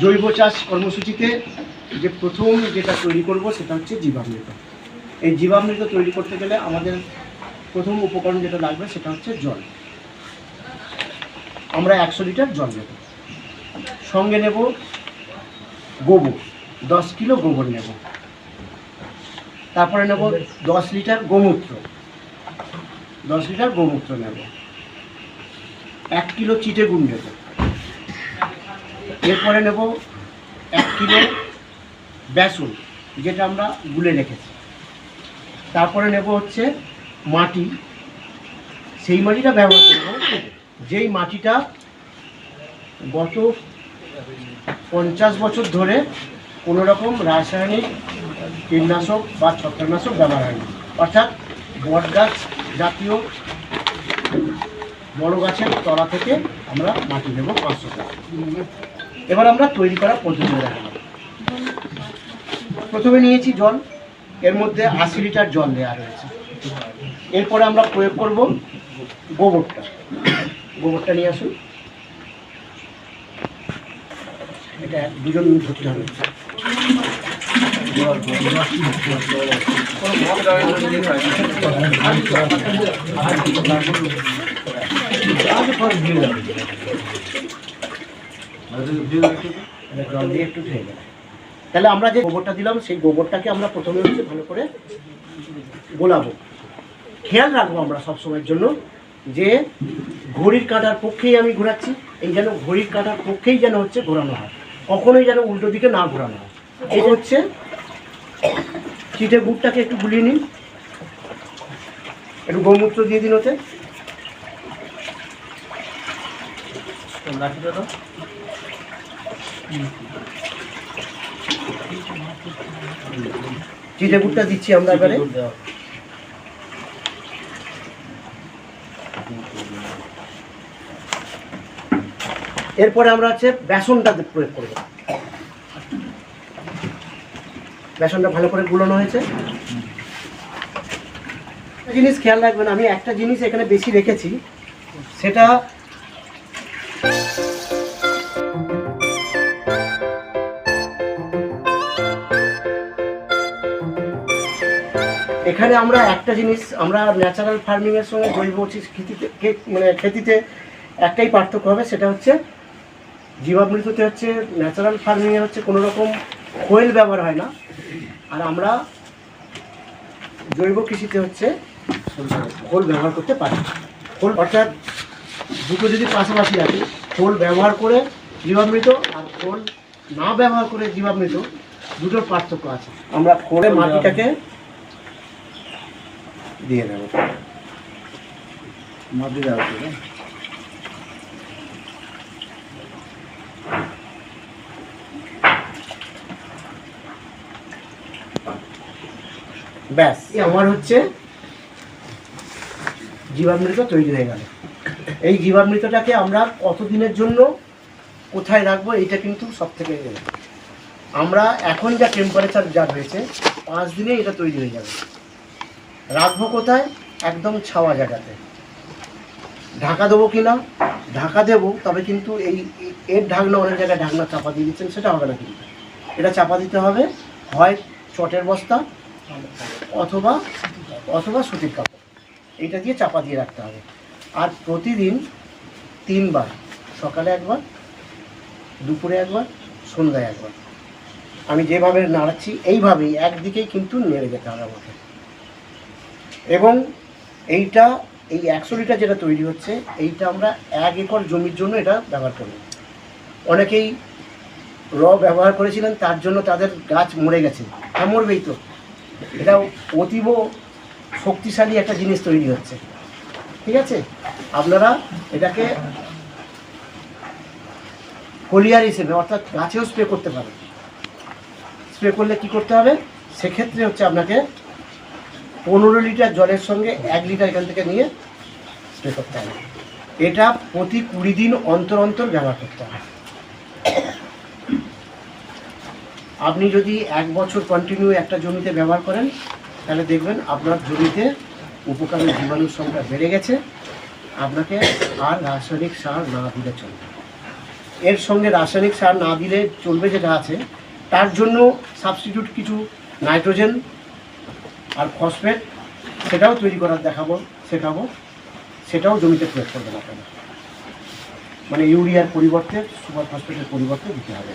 জৈব চাষ কর্মসূচিতে যে প্রথম যেটা তৈরি করব সেটা হচ্ছে জীবামৃত। এই জীবামৃত তৈরি করতে গেলে আমাদের প্রথম উপকরণ যেটা লাগবে সেটা হচ্ছে জল। আমরা 100 লিটার জল নেব, সঙ্গে নেব গোবর, 10 কিলো গোবর নেব, তারপরে নেব 10 লিটার গোমূত্র, 10 লিটার গোমূত্র নেব, 1 কিলো চিটে গুড় নেব, এরপরে নেব 1 কিলো বেসন যেটা আমরা গুলে রেখেছি, তারপরে নেব হচ্ছে মাটি। সেই মাটিটা ব্যবহার করব যেই মাটিটা গত 50 বছর ধরে কোনো রকম রাসায়নিক কীটনাশক বা ছত্রাকনাশক ব্যবহার হয়নি, অর্থাৎ বট গাছ জাতীয় বড় গাছের তলা থেকে আমরা মাটি নেব 500 টাকা। এবার আমরা তৈরি করার পদ্ধতি দেখাবো। প্রথমে নিয়েছি জল, এর মধ্যে 80 লিটার জল দেওয়া রয়েছে। এরপরে আমরা প্রয়োগ করব গোবরটা। গোবরটা নিয়ে আসুন, এটা দুজন ধরতে হবে। জল দিয়ে একটু ধুয়ে দেবে। তাহলে আমরা যে গোবরটা দিলাম সেই গোবরটাকে আমরা প্রথমে হচ্ছে ভালো করে গোলাবো। খেয়াল রাখবো আমরা সবসময়ের জন্য যে ঘড়ির কাঁটার পক্ষেই আমি ঘোরাচ্ছি, এই যেন ঘড়ির কাঁটার পক্ষেই যেন হচ্ছে ঘোরানো হয়, কখনোই যেন উল্টো দিকে না ঘোরানো হয়। এই হচ্ছে চিটে গুড়টাকে একটু গুলিয়ে নিন, একটু গোমূত্র দিয়ে দিন ওতে, চিটে গুড়টা দিচ্ছি আমরা এবারে। এরপরে আমরা হচ্ছে বেসনটা প্রয়োগ করব। বেসনটা ভালো করে গুলানো হয়েছে। একটা জিনিস খেয়াল রাখবেন, আমি একটা জিনিস এখানে বেশি রেখেছি, সেটা এখানে আমরা একটা জিনিস, আমরা ন্যাচারাল ফার্মিংয়ের সঙ্গে জৈব খেতিতে একটাই পার্থক্য হবে, সেটা হচ্ছে জীবামৃততে হচ্ছে ন্যাচারাল ফার্মিংয়ে হচ্ছে কোনো রকম খোল ব্যবহার হয় না, আর আমরা জৈব কৃষিতে হচ্ছে খোল ব্যবহার করতে পারি। খোল অর্থাৎ দুটো যদি পাশাপাশি রাখি, খোল ব্যবহার করে জীবামৃত আর খোল না ব্যবহার করে জীবামৃত, দুটোর পার্থক্য আছে। আমরা খোলে মাটিটাকে দিয়ে দেবো, মাটি দেওয়া হবে। ব্যাস, আমার হচ্ছে জীবামৃত তৈরি হয়ে গেল। এই জীবামৃতটাকে আমরা কতদিনের জন্য কোথায় রাখবো, এইটা কিন্তু সব থেকে আমরা এখন যা টেম্পারেচার যা রয়েছে 5 দিনে এটা তৈরি হয়ে যাবে। রাখবো কোথায়? একদম ছাওয়া জায়গাতে। ঢাকা দেবো কিনা? ঢাকা দেবো, তবে কিন্তু এর ঢাকনা অনেক জায়গায় ঢাকনা চাপা দিয়ে দিচ্ছেন, সেটা হবে না। কিন্তু এটা চাপা দিতে হবে হয় চটের বস্তা অথবা সুতির কাপড়, এইটা দিয়ে চাপা দিয়ে রাখতে হবে। আর প্রতিদিন 3 বার, সকালে একবার, দুপুরে একবার, সন্ধ্যায় একবার। আমি যেভাবে নাড়াচ্ছি এইভাবেই একদিকেই কিন্তু নেড়ে যেতে হবে আমাকে। এবং এই 100 লিটার যেটা তৈরি হচ্ছে, এইটা আমরা 1 একর জমির জন্য এটা ব্যবহার করব। অনেকেই ব্যবহার করেছিলেন, তার জন্য তাদের গাছ মরে গেছে। হ্যাঁ, মরবেই তো। এটা অতীব শক্তিশালী একটা জিনিস তৈরি হচ্ছে, ঠিক আছে? আপনারা এটাকে ফলিয়ার হিসেবে অর্থাৎ গাছেও স্প্রে করতে পারেন। স্প্রে করলে কি করতে হবে? সেক্ষেত্রে হচ্ছে আপনাকে 15 লিটার জলের সঙ্গে 1 লিটার এখান থেকে নিয়ে স্প্রে করতে হবে। এটা প্রতি 20 দিন অন্তর অন্তর ব্যবহার করতে হবে। আপনি যদি 1 বছর কন্টিনিউ একটা জমিতে ব্যবহার করেন, তাহলে দেখবেন আপনার জমিতে উপকারী জীবাণুর সংখ্যা বেড়ে গেছে, আপনাকে আর রাসায়নিক সার না দিলে চলবে। এর সঙ্গে রাসায়নিক সার না দিলে চলবে যেটা আছে, তার জন্য সাবস্টিটিউট কিছু নাইট্রোজেন আর ফসফেট সেটাও তৈরি করার শেখাবো, সেটাও জমিতে প্রয়োগ করবেন আপনারা। মানে ইউরিয়ার পরিবর্তে সুপার ফসফেটের পরিবর্তে দিতে হবে।